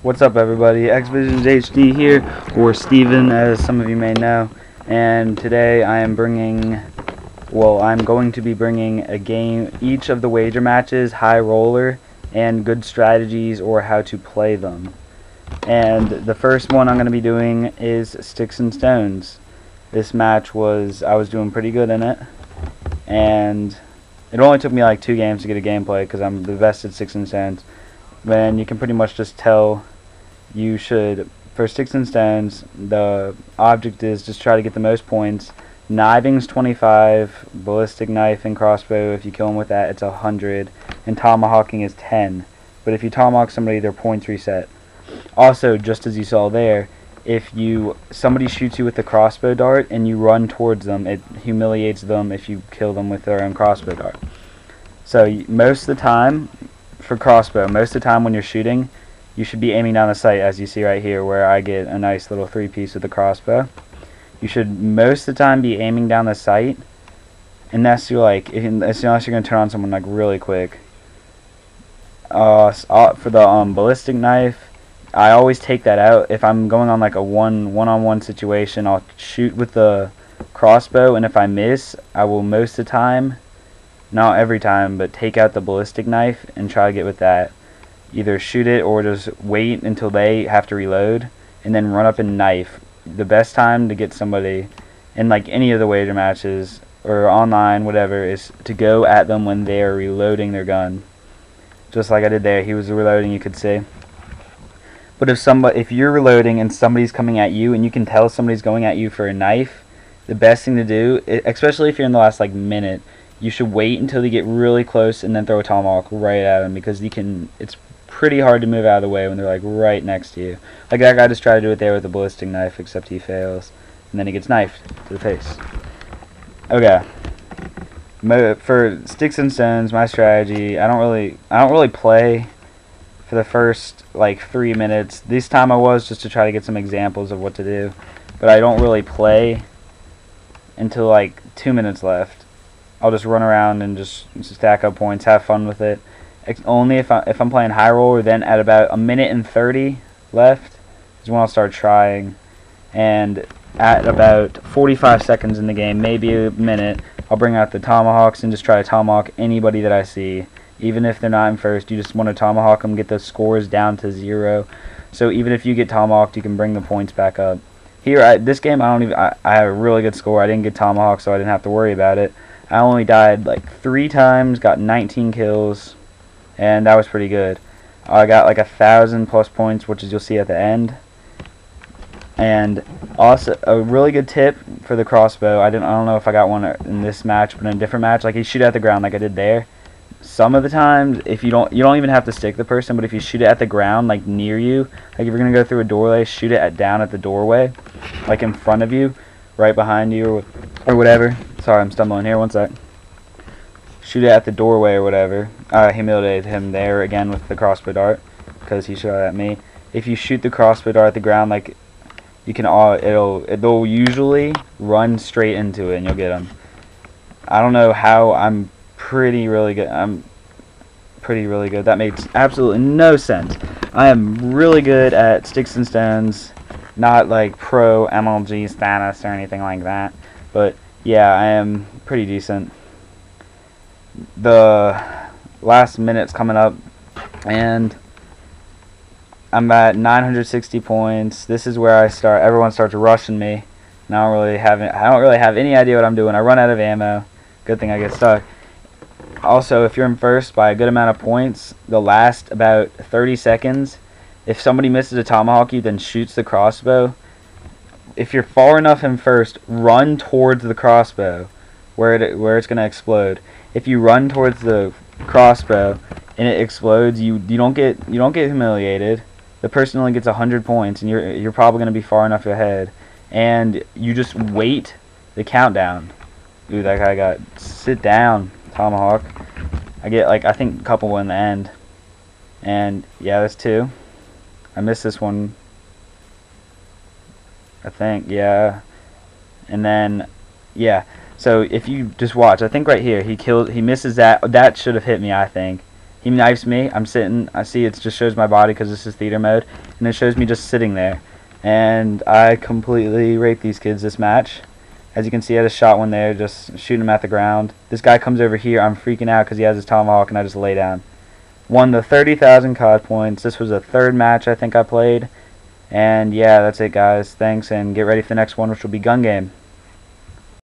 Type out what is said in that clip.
What's up, everybody? xvisionzhd here, or Steven, as some of you may know. And today I'm going to be bringing a game, each of the wager matches, high roller, and good strategies or how to play them. And the first one I'm going to be doing is Sticks and Stones. This match I was doing pretty good in it, and it only took me like 2 games to get a gameplay because I'm the best at Sticks and Stones. Then you can pretty much just tell for Sticks and Stones, the object is just try to get the most points. Kniving's 25, ballistic knife and crossbow, if you kill them with that, it's 100, and tomahawking is 10. But if you tomahawk somebody, their points reset. Also, just as you saw there, if somebody shoots you with a crossbow dart and you run towards them, it humiliates them if you kill them with their own crossbow dart. So most of the time, for crossbow, most of the time when you're shooting, you should be aiming down the sight, as you see right here, where I get a nice little 3-piece with the crossbow. You should most of the time be aiming down the sight, unless you're unless you're going to turn on someone like really quick. For the ballistic knife, I always take that out. If I'm going on like a one-on-one situation, I'll shoot with the crossbow, and if I miss, I will most of the time, not every time, but take out the ballistic knife and try to get with that. Either shoot it or just wait until they have to reload and then run up and knife. The best time to get somebody in like any of the wager matches or online, whatever, is to go at them when they're reloading their gun. Just like I did there, he was reloading, you could see. But if you're reloading and somebody's coming at you and you can tell somebody's going at you for a knife, the best thing to do, especially if you're in the last like minute, you should wait until they get really close and then throw a tomahawk right at them, because it's pretty hard to move out of the way when they're like right next to you. Like that guy just tried to do it there with a ballistic knife, except he fails, and then he gets knifed to the face. Okay. For Sticks and Stones, my strategy, I don't really play for the first like 3 minutes. This time I was, just to try to get some examples of what to do, but I don't really play until like 2 minutes left. I'll just run around and just stack up points, have fun with it. Only if I'm playing high roller, then at about 1:30 left is when I'll start trying. And at about 45 seconds in the game, maybe a minute, I'll bring out the tomahawks and just try to tomahawk anybody that I see. Even if they're not in first, you just want to tomahawk them, get the scores down to 0. So even if you get tomahawked, you can bring the points back up. Here, this game, I have a really good score. I didn't get tomahawked, so I didn't have to worry about it. I only died like 3 times, got 19 kills, and that was pretty good. I got like 1,000+ points, which is you'll see at the end. And also a really good tip for the crossbow. I don't know if I got one in this match, but in a different match, like you shoot at the ground like I did there. Some of the times, if you don't even have to stick the person, but if you shoot it at the ground, like near you, like if you're gonna go through a doorway, shoot it down at the doorway, like in front of you, right behind you, or whatever. Sorry, I'm stumbling here. One sec. Shoot it at the doorway or whatever. I humiliated him there again with the crossbow dart because he shot at me. If you shoot the crossbow dart at the ground, like you can, they'll usually run straight into it and you'll get them. I don't know how. I'm really good. That makes absolutely no sense. I am really good at Sticks and Stones, not like pro MLG status or anything like that, but yeah, I am pretty decent. The last minute's coming up, and I'm at 960 points. This is where everyone starts rushing me, and I don't really have any idea what I'm doing. I run out of ammo. Good thing I get stuck. Also, if you're in first by a good amount of points, the last about 30 seconds, if somebody misses a tomahawk you, then shoots the crossbow, if you're far enough in first, run towards the crossbow where it's going to explode. If you run towards the crossbow and it explodes, you don't get humiliated. The person only gets 100 points, and you're probably going to be far enough ahead, and you just wait the countdown. Ooh, that guy got sit down. Tomahawk. I get like I think a couple in the end, and yeah, that's 2. I missed this one, I think. Yeah, and then yeah. So if you just watch, I think right here he misses that. That should have hit me. I think He knifes me. I'm sitting. I see it just shows my body because this is theater mode, and it shows me just sitting there. And I completely raped these kids this match. As you can see, I just shot one there, just shooting him at the ground. This guy comes over here. I'm freaking out because he has his tomahawk, and I just lay down. Won the 30,000 COD points. This was the third match I think I played. And yeah, that's it, guys. Thanks, and get ready for the next one, which will be gun game.